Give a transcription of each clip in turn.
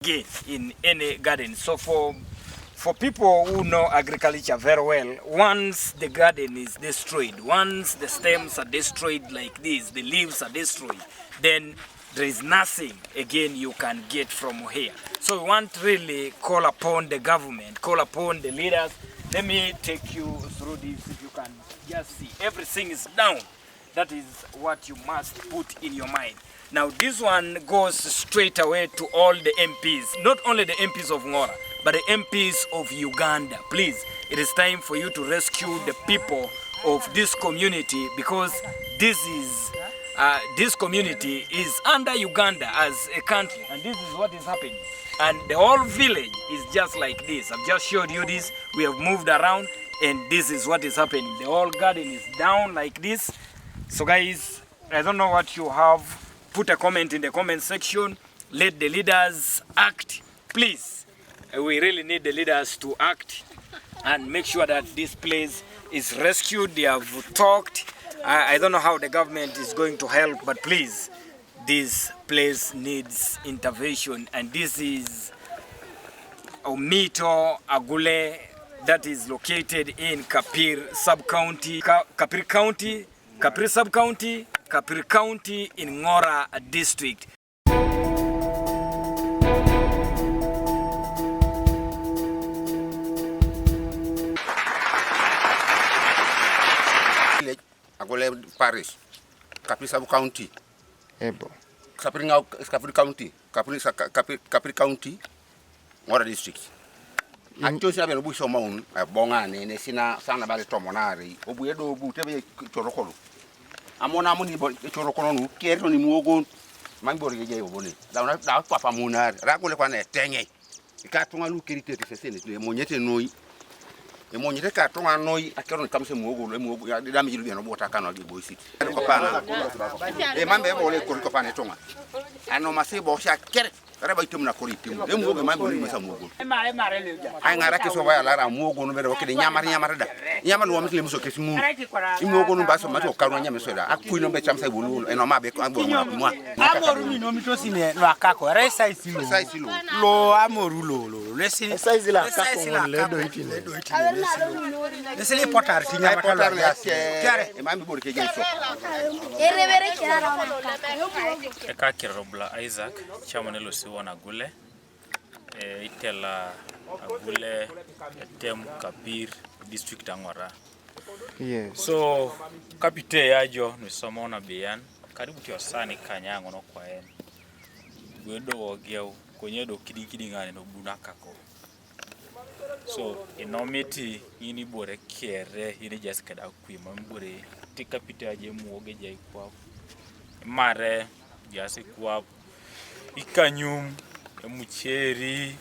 again in any garden. So for people who know agriculture very well, once the garden is destroyed, once the stems are destroyed like this, the leaves are destroyed, then there is nothing again you can get from here. So we want to really call upon the government, call upon the leaders. Let me take you through this. If you can just see, everything is down. That is what you must put in your mind. Now this one goes straight away to all the MPs, not only the MPs of Ngora, but the MPs of Uganda. Please, it is time for you to rescue the people of this community, because this community is under Uganda as a country, and this is what is happening. And the whole village is just like this. I've just showed you this. We have moved around, and this is what is happening. The whole garden is down like this. So guys, I don't know what you have. Put a comment in the comment section. Let the leaders act. Please, we really need the leaders to act and make sure that this place is rescued. They have talked. I don't know how the government is going to help, but please, this place needs intervention. And this is Omito Agule, that is located in Kapir sub-county, Kapir County, Kapir sub-county, Kapir County in Ngora District. Agole Parish, Kapir sub-county, Kapir County, Kapir County, Ngora District. Anto sina beno buso maun bonga ne sina sana bale tomonari obuedo butebe chorokolo amona muni chorokolo nu kerto ni muogo mambori yeje obone da papa munari rakole kwa ne tenye ikatunga lu kirite fesene le monyete noi e monyete ka tonga noi akero ni kamse muogo le muogo ya dami jilu beno bota kana ge boy city ko pana e mambe bole ko pana tonga ano masibo sha kere reba itum na koriti mu emu oge mambo ni mesa muogo ai ngara ke so baya lara muogo no bere okede nyamar da nyamar no mtle muso kesi mu muogo no baso mato karu nyame so da akui no be chamsa bolu eno ma be agbo mu amoru ni no mitosi ne no akako re size lo amoru lo lesi size la akako le do itine lesi le potar ti nyama potar le tiare e mambi bori ke genso erevere kiara eka kirobla Isaac chamanelo wana gule itela agule tem Kapir district Ngora. Yes. So kapite yajo nisomona bian karibu tio sani kanyango no kwa en gwedo ogeu konyedo kidikidi ngane no bunakako. So inomiti ini bore kere ini jaskada kwima mbore tikapite aje muoge jai kwa mare jasi kwa ikanyum emucheri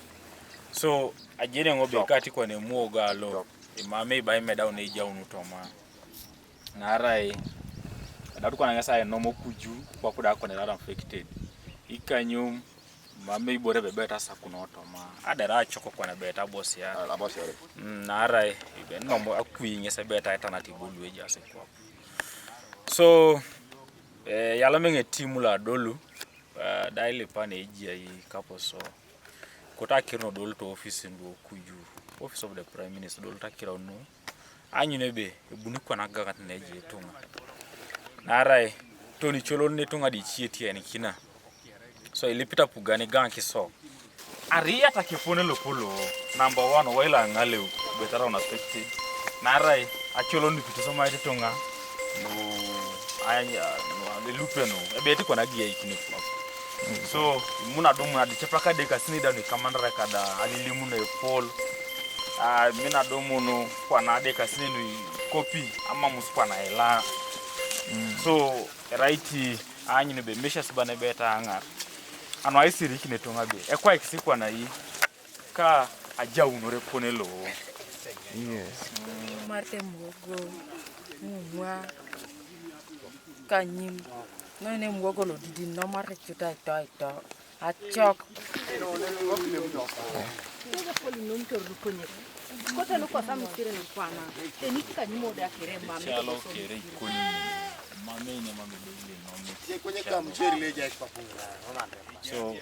so ajene ngobe kati kwa ne muoga lo imame ba ime down eja unutoma narai adatu kwa ngasa no mokuju kwa kuda kwa ne affected ikanyum mame ibore bebeta sakunotoma adara choko kwa na beta boss ya narai ibe no akwi se beta alternative bulu eja se kwa so yala menge timu la dolu daile pane ejia yi kapo so kota kirno dolu to office ndo kuju office of the prime minister dolu takira no anyinebe ebunu kwa na gagat na ejia tunga narai toni cholo ne tunga di chieti en kina so ilipita pugani ganki so aria takifone lopolo number 1 waila ngale betara una expected narai acholo ndi pito so ma tunga no aya no le lupeno ebeti kwa na gia ikini flop. So muna domu adi chepaka deka sinida ni kamandara kada alilimu na pol mina domu no kwa na deka sinu kopi ama muspa na ela so raiti anyi ne be meshes bana beta anga ano aisiri kine tonga be ekwa ikisikwa na yi ka aja unore ponelo. Yes. Marte muogo mwa kanyim no ne muogo lo didi no mare chuta ito achok kota no kwa samu sire no kwa na enika nyimo da kere mama chalo kere koni So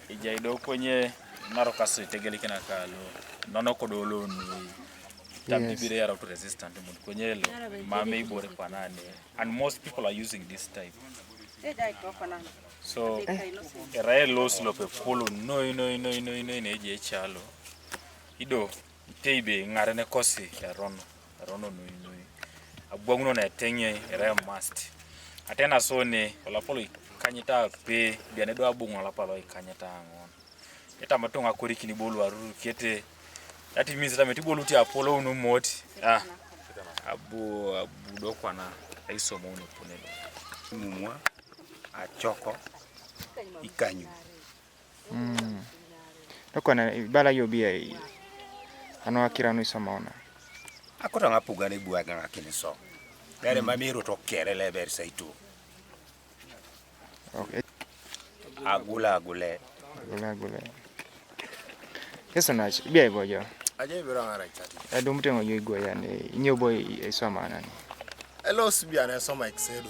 ijaido kwenye narokasi tegelikina kalo nono kodolo ni tambibire yara to resistant mud kwenye lo mame ibore panane, and most people are using this type. So era los lo pe polo no ne chalo ido teibe ngare ne kosi rono no abwanguno na tenye era must atena so ne ola polo kanyita pe biane do abungo la palo ikanyita ngon eta matonga kori kini bolu aru kete that means that metibolu ti apolo no moti abu do kwana aisomo no punelo mumwa achoko ikanyu Dokwana bala yo bia ano akira no isamaona akota ngapuga ne buaga ngakini so bere mamiro to kerele ber saitu. Okay. Agule. Yeso na bia ibojo. Aje biro ngara chati. Ado mutengo yo igwa yani nyobo isamaona ni. Elos bia na so Mike Sedo.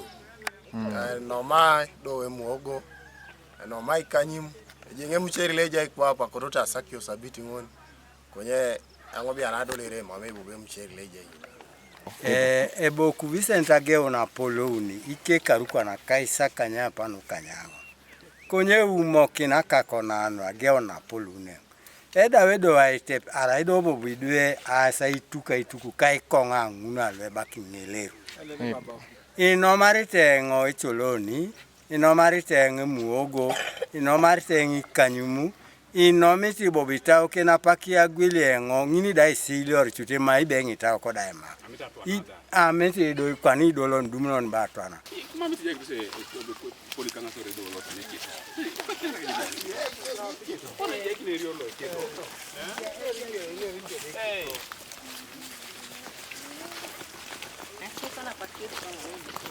No mai do emuogo. No mai kanyim. Jenge mucheri leja ikwa hapa korota sakio sabiti ngoni. Kwenye ango bia na dolere mame bube mucheri leja ikwa. Ebo kubisenta geo na polo uni ike karukwa na kaisa kanya pano kanyawa konye umoki na kakona anu ageo na polo une eda wedo waite ara edo bobu idwe asa ituku kai konga nguna lwe baki ngelero inomarite ngo icholoni inomarite muogo inomarite kanyumu inomiti bobita okena pakia gwile ngo ngini dai silio chute mai bengi ta ko dai ma amete do kwani do lon dumnon batwana Mamiti je kuse polikanga sore do lo taneki. Ona je kile rio lo kedo.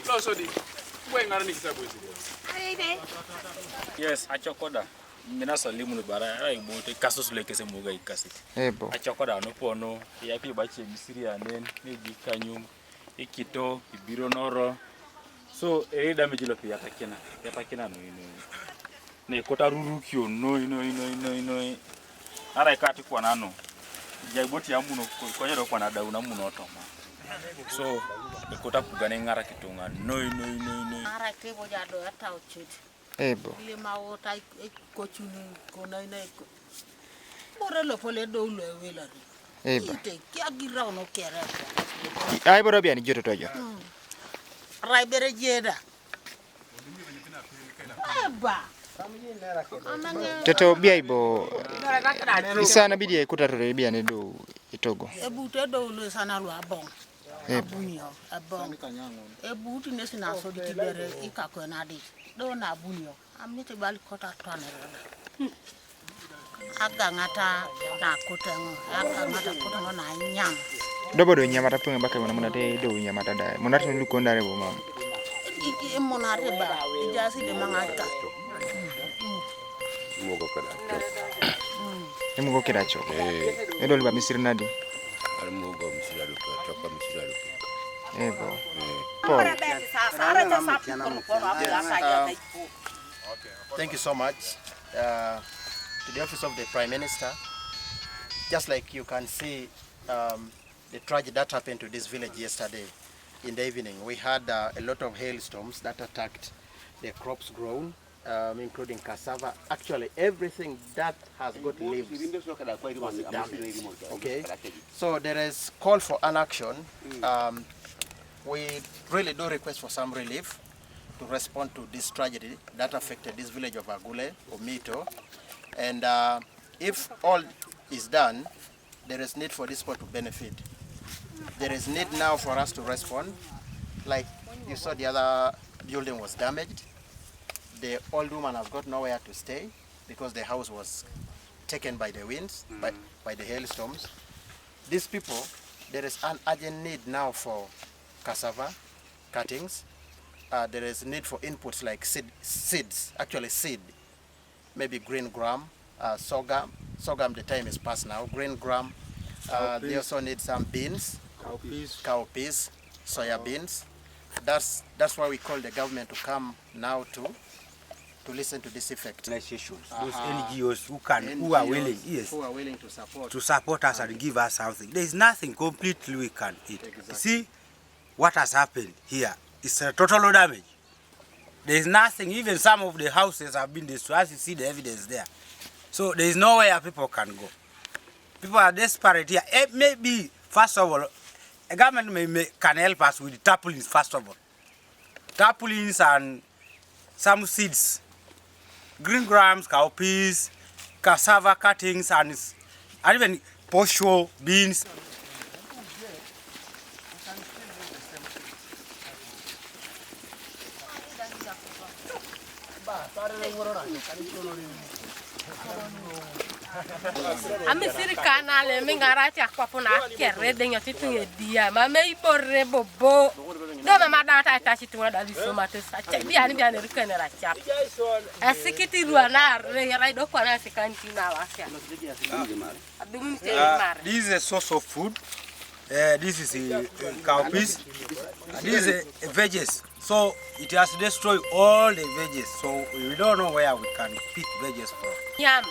Lo so di. Bwe ngara ni kisabu isi. Yes, achokoda. Mina salimu ni bara ai bote kaso sule kese muga ikasiti. Ebo. Achokoda no pono ya pi bache misiri anen ni gikanyum ikito ibiro noro. So e damage lo ya takena no ne kota rurukio no ara ikati kwa nano jaiboti ya muno konyero kwa na dauna muno toma. So e kota kugane ngara kitunga no Ara tebo jado ata ochiti. Ebo. Ile mawota kochuni kona ina bora lo pole do lo wela. Ebo. Ite kia gira no kere. Ai boro bia ni joto tojo. Rai bere jeda. Eba. Toto bia ibo isana bidi kutatore bia ne do itogo. Ebu te do lo sana lo abon. Abunyo abon. Ebu ti nesi na so di bere ikako na di. Do na abunyo. Amite bali kota twanere. Aga ngata na kotengo. Aga ngata kotengo na nyam. Dobo do nyamata punga baka mona te do nyamata da. Mona te lu kondare bo mam. Iki monare ba. Ijasi de mangaka. Mogo kada. Emugo kiracho. Edo liba misiri nadi. Al mogo misira do toka misira do. Ebo. Thank you so much to the office of the Prime Minister. Just like you can see the tragedy that happened to this village yesterday in the evening. We had a lot of hailstorms that attacked the crops grown, including cassava. Actually, everything that has got leaves was damaged. Okay, so there is call for an action. We really do request for some relief to respond to this tragedy that affected this village of Agule or Mito. And if all is done, there is need for this spot to benefit. There is need now for us to respond. Like you saw, the other building was damaged. The old woman has got nowhere to stay because the house was taken by the winds, by the hailstorms. These people, there is an urgent need now for cassava cuttings. There is need for inputs like seeds, actually seed, maybe green gram, sorghum. Sorghum, the time is past now. Green gram. They also need some beans, cowpeas, soya beans. that's why we call the government to come now to listen to this effect. Organizations, those NGOs who are willing, yes, who are willing to support us and give us something. There is nothing completely we can eat. Exactly. See what has happened here. It's a total damage. There is nothing. Even some of the houses have been destroyed. As you see the evidence there. So there is nowhere people can go. People are desperate here. Maybe first of all, a government can help us with tarpaulins. First of all, tarpaulins and some seeds. Green grams, cowpeas, cassava cuttings, and even posho, beans. Ami siri kanale mingara cha kwa puna kere denyo titunge dia mame ibore bobo do mama data ta chitunga da liso matesa cha biani rikene ra chap asikiti ruana re do kwa na sikanti na washa This is a source of food. This is cowpeas. This is veggies. So it has destroyed all the veggies. So we don't know where we can pick veggies from. Yam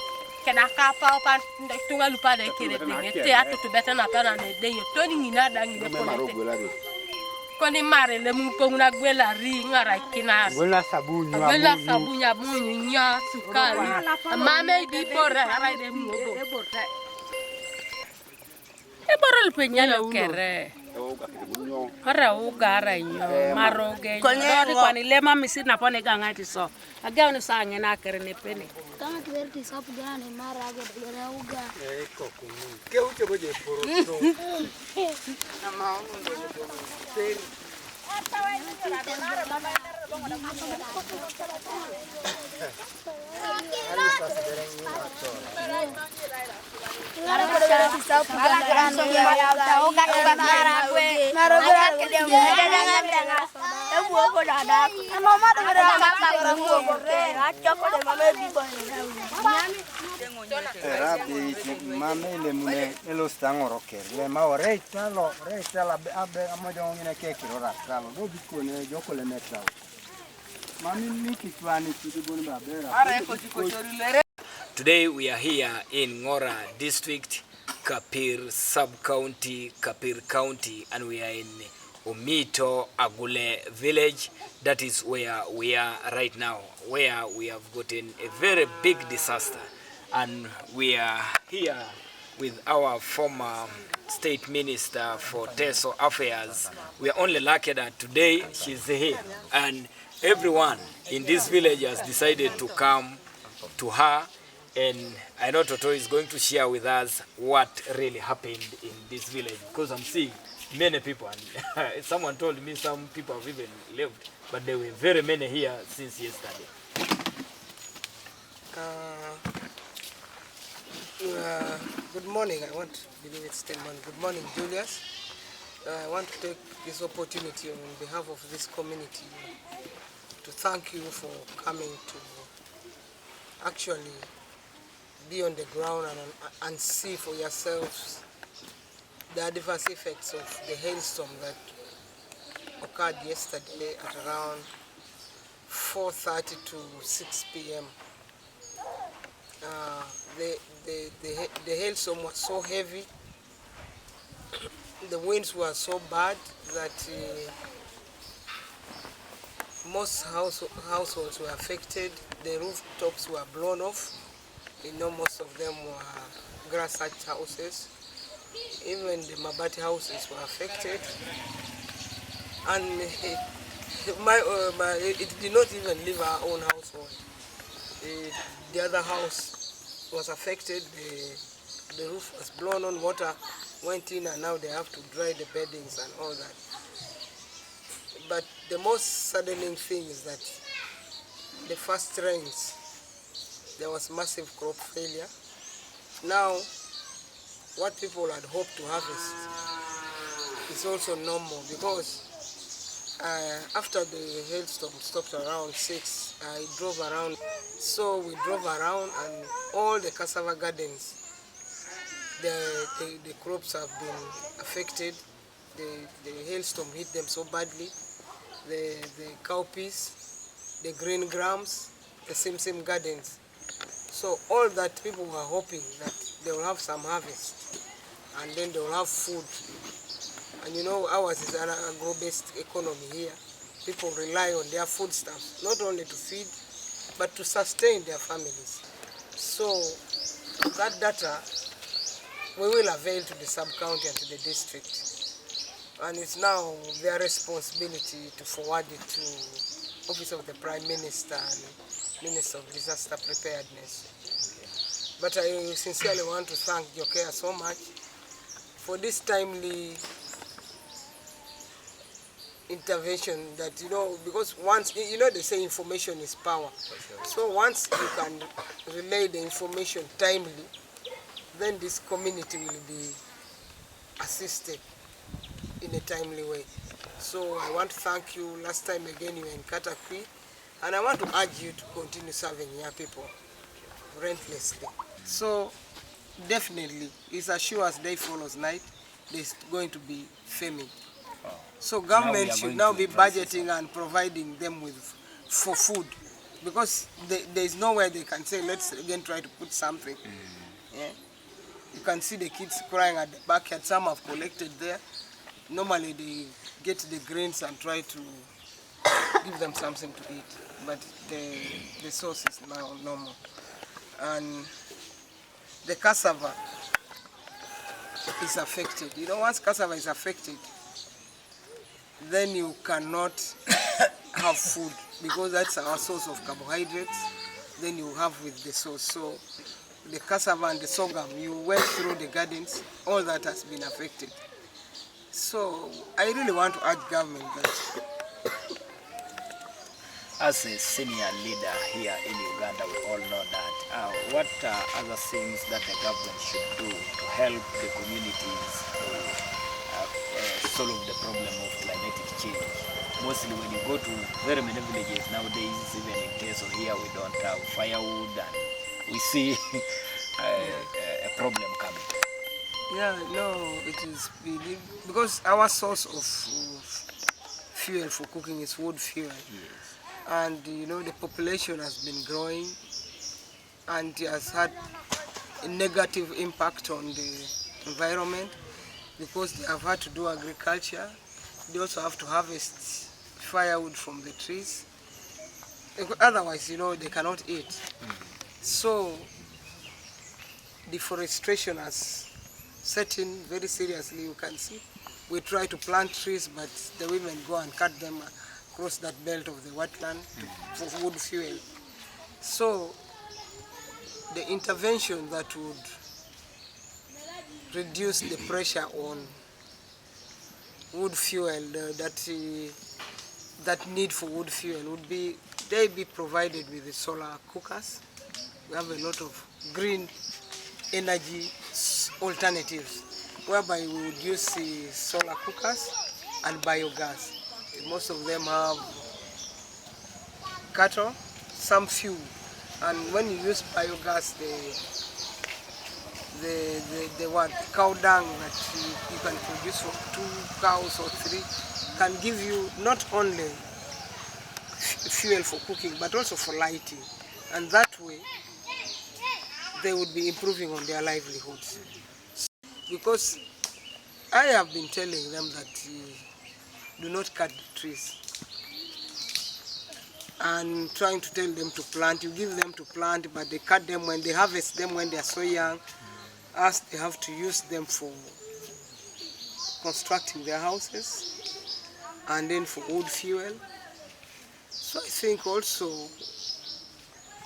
kena kapa opan tunga lupa de kere dinge te atu to beta na pana ne denyo toni ngina dangi de polete koni mare le mu ko na gwela ri ngara kina Gwela sabunya munya sukari mame di porra ara de mu go e borol penyalo kere Hara ugara nyo maroge dori kwani lema misi na pone gangati so agao ni sange na kere ne pene kama tuverti sapu gani marage dere uga eko kunu ke uche boje poroto na maungu seri mame le mune elo stangoro le ma oreta lo reta la abe amojo ngine keki ro rata lo do bikone joko le metra mami miki twani kidiboni babera Today we are here in Ngora District, Kapir Sub-County, Kapir County, and we are in Omito Agule Village. That is where we are right now, where we have gotten a very big disaster. And we are here with our former State Minister for Teso Affairs. We are only lucky that today she's here. And everyone in this village has decided to come to her. And I know Toto is going to share with us what really happened in this village, because I'm seeing many people, and someone told me some people have even left, but there were very many here since yesterday. Good morning. I want to believe it's still morning. Good morning, Julius. I want to take this opportunity on behalf of this community to thank you for coming to actually be on the ground and see for yourselves the adverse effects of the hailstorm that occurred yesterday at around 4:30 to 6 p.m. The hailstorm was so heavy, the winds were so bad that most households were affected. The rooftops were blown off. You know, most of them were grass thatched houses. Even the mabati houses were affected. And it did not even leave our own household. The other house was affected. The roof was blown on, water went in, and now they have to dry the beddings and all that. But the most saddening thing is that the first rains, there was massive crop failure. Now, what people had hoped to harvest is also no more, because after the hailstorm stopped around 6, I drove around. So we drove around, and all the cassava gardens, the crops have been affected. The hailstorm hit them so badly. the cowpeas, the green grams, the same gardens. So all that people were hoping that they will have some harvest and then they will have food. And you know, ours is an agro-based economy here. People rely on their foodstuffs, not only to feed, but to sustain their families. So that data we will avail to the sub-county and to the district. And it's now their responsibility to forward it to Office of the Prime Minister and Minister of Disaster Preparedness. But I sincerely want to thank JOCARE so much for this timely intervention that, you know, because once, you know, they say information is power. So once you can relay the information timely, then this community will be assisted in a timely way. So I want to thank you. Last time again you were in Katakwi, and I want to urge you to continue serving your people relentlessly. So definitely, it's as sure as day follows night, there's going to be famine. So government should now be budgeting and providing them with for food, because there is nowhere they can say, let's again try to put something. Yeah? You can see the kids crying at the backyard. Some have collected there. Normally they get the grains and try to give them something to eat, but the source is now normal. And the cassava is affected. You know, once cassava is affected, then you cannot have food, because that's our source of carbohydrates. Then you have with the source. So the cassava and the sorghum, you went through the gardens, all that has been affected. So I really want to urge government that, as a senior leader here in Uganda, we all know that. What are other things that the government should do to help the communities solve the problem of climatic change? Mostly when you go to very many villages nowadays, even in Teso here, we don't have firewood, and we see a problem coming. yeah, no, it is because our source of fuel for cooking is wood fuel. Yes. And you know, the population has been growing, and it has had a negative impact on the environment, because they have had to do agriculture. They also have to harvest firewood from the trees. Otherwise, you know, they cannot eat. So deforestation has set in very seriously. You can see we try to plant trees, but the women go and cut them across that belt of the wetland for wood fuel. So the intervention that would reduce the pressure on wood fuel, that need for wood fuel, would be they be provided with the solar cookers. We have a lot of green energy alternatives, whereby we would use the solar cookers and biogas. Most of them have cattle, some few, and when you use biogas, the cow dung that you can produce for 2 cows or 3 can give you not only fuel for cooking but also for lighting, and that way they would be improving on their livelihoods. Because I have been telling them that do not cut the trees, and trying to tell them to plant. You give them to plant, but they cut them when they harvest them when they are so young, as they have to use them for constructing their houses and then for wood fuel. So I think also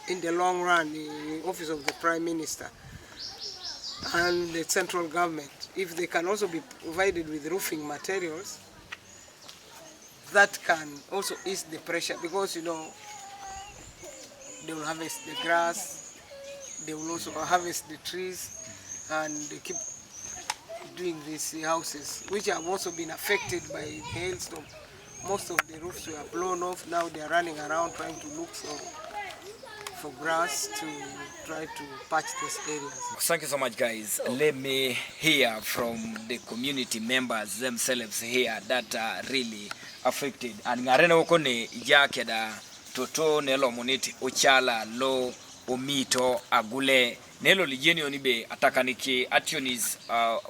in the long run, the Office of the Prime Minister and the central government, if they can also be provided with roofing materials, that can also ease the pressure, because, you know, they will harvest the grass, they will also harvest the trees, and they keep doing these houses, which have also been affected by the hailstorm. Most of the roofs were blown off. Now they are running around trying to look for grass to try to patch these areas. Thank you so much, guys. Let me hear from the community members themselves here that really affected and ngare no kone jakeda toto nelo moniti ochala lo omito agule nelo lijeni onibe atakaniki ationis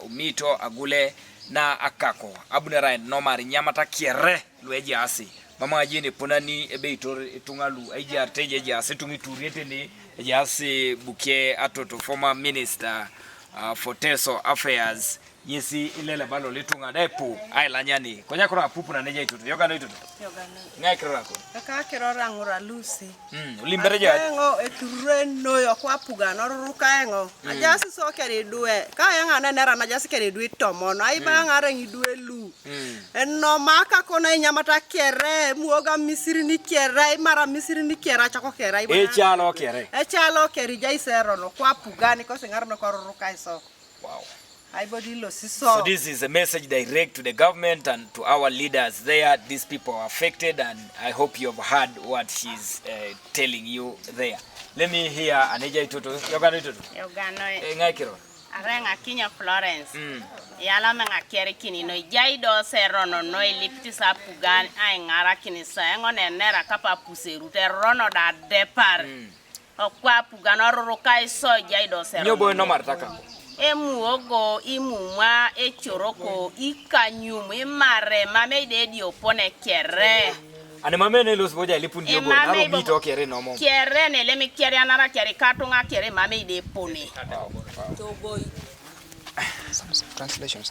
omito agule na akako abunera no mari nyamata kiere lweje asi mama ajini ponani ebe itor tungalu aije arteje jasi tungituriete ni jasi buke atoto former minister for Teso Affairs yesi ilele balo litunga depo ailanyani konya kora pupu na neje ituto yoga no ituto ngai kira ko kaka kira Ngora Lucy ulimbereje ngo etureno yo kwa puga no ruka engo ajasi so kere duwe ka yanga na nera na jasi kere duwe tomono ai ba ngare ngidwe lu no maka kona nyamata kere muoga misiri ni kere mara misiri ni kere chako kere e chalo kere jaisero no kwa puga ni ko singaro no ko ruka iso wow. So this is a message direct to the government and to our leaders there. These people are affected, and I hope you have heard what she's telling you there. Let me hear Aneja Itutu. Yogano Itutu. Yogano. Ngaikiro. Arenga Kinya Florence. Yala menga kere kini no jaido serono no lipti sa pugan ay ngara kini sa ngone nera kapa puseru te rono da depart. Okwa pugan oro kai so jaido serono. Nyobo no martaka. Emuogo imumwa echoroko ikanyum imare mame dedi opone kere ane mame ne los boja lipundi yogo naro mito kere no mo kere ne lemi kere anara kere katunga kere mame de pone Some translation.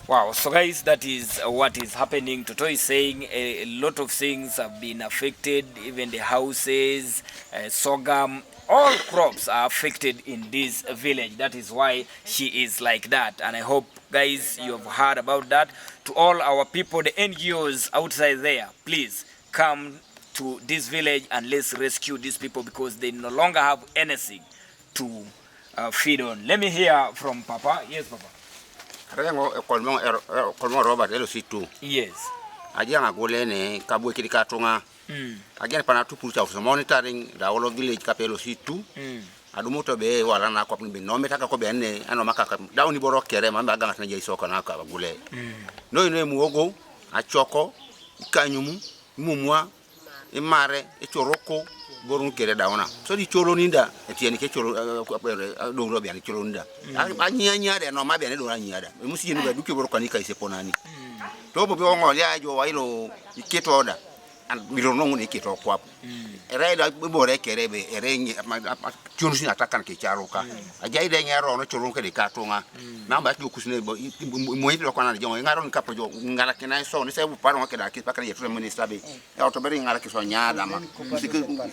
Wow, so guys, that is what is happening. Toto is saying a lot of things have been affected, even the houses, sorghum, all crops are affected in this village. That is why she is like that. And I hope, guys, you have heard about that. To all our people, the NGOs outside there, please come to this village and let's rescue these people because they no longer have anything to feed on. Let me hear from Papa. Yes, Papa. Kolmo Robert LC2. Yes. Ajanga golene kabwe kirikatonga. Again pana tu pulcha of monitoring the whole village kapelo C2. Adumoto be wala na kwa pimbe no metaka ko be ne ano makaka down iboro kere mamba ganga tana jaisoka na ka gule. No ino muogo achoko ikanyumu mumwa imare echoroko borun kere daona. So di cholo ninda etieni ke cholo do robi ani cholo ninda. Anyanya de no mabe ne do anyada. Musi ni be duke boro kanika iseponani. To bo be ngoli ajo wailo iketo order. And we don't know if it's up. Reda bore kerebe erenye chunsi atakan ke charuka. Ajaide ngaro no churunke de katunga. Namba ki kusine moiti lokana jongo ngaro nkapo jo ngala kena so ni sebu paro ke da ki pakare yetu minister be. Ya otobere ngala ki so nyada ma.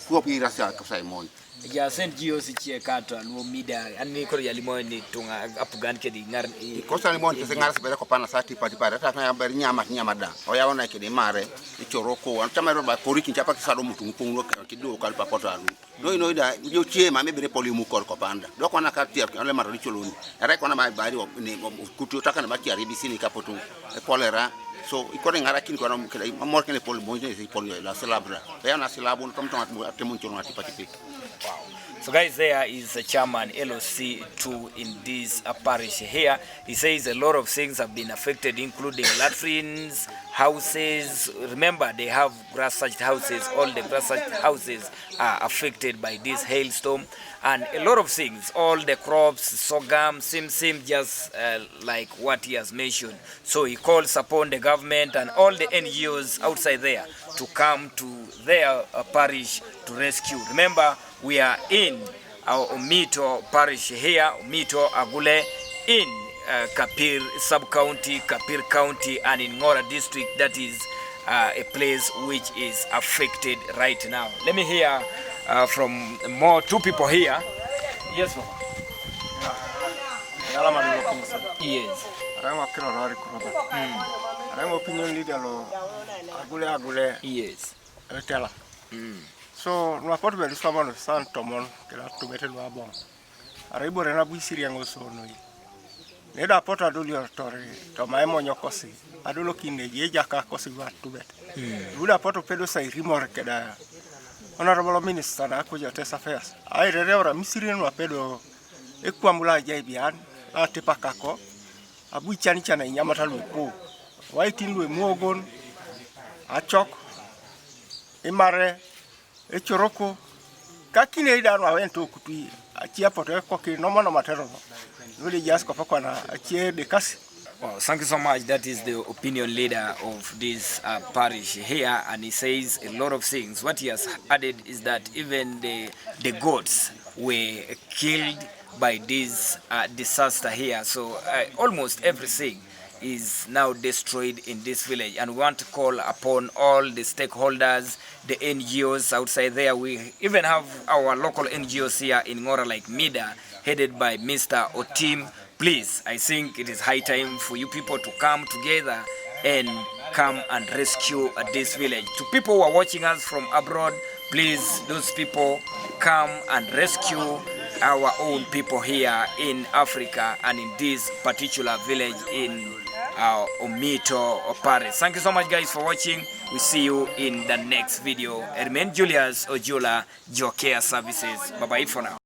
Ku pi rasa ka sai mon. Ya sent GOC che kato no mida anni ko ya limon ni tunga apugan ke di ngar ko sa limon ke ngar se bere ko pana sati pati para ta ya ber nyama da o ya wona ke de mare e choroko an tamaro ba kori kin chapa ki sado mutu ngolo ke do kal pa poto alu no da yo che ma me bere poli mu kor ko panda do ko na ka tier le maro ri choloni re ko na ba bari ni kutu taka na ba ki aribisi ni kapoto e kolera. So ikore ngara kin ko na mo ke le poli mo ni poli la celebra ya na celebra kom ton atemun chono atipati. Wow. So guys, there is a chairman LOC2 in this parish here. He says a lot of things have been affected, including latrines, houses. Remember, they have grass-thatched houses. All the grass-thatched houses are affected by this hailstorm. And a lot of things, all the crops, sorghum, seem just like what he has mentioned. So he calls upon the government and all the NGOs outside there to come to their parish to rescue. Remember, we are in our Omito parish here, Omito Agule, in Kapir sub-county, Kapir county, and in Ngora District. That is a place which is affected right now. Let me hear from two people here. Yes, Papa. Yes. Yes. So, no aporto be someone san tomon ke la to metel wa bon. Araibo rena bu siri ngo so no yi. Ne da porto adulio tore to mai mo nyokosi. Adulo kinde je jaka kosi wa to bet. Ula porto pedo sai rimor ke da Honorable Minister na ko jote affairs. Ai rere ora misiri no pedo ekwamula jai bian a tepakako. Abu chani chana nyamata lu po. Waitin lu muogon achok imare echoroko kakine idaro awento kutui achia poto koki nomo matero really just kopakwa na achie de kasi. Well, thank you so much. That is the opinion leader of this parish here, and he says a lot of things. What he has added is that even the goats were killed by this disaster here. So almost everything is now destroyed in this village, and we want to call upon all the stakeholders, the NGOs outside there. We even have our local NGOs here in Ngora, like MIDA, headed by Mr. Otim. Please, I think it is high time for you people to come together and come and rescue this village. To people who are watching us from abroad, please, those people, come and rescue our own people here in Africa and in this particular village in Omito or Paris. Thank you so much, guys, for watching. We see you in the next video. I remain Julius Ojula, JOCARE Services. Bye-bye for now.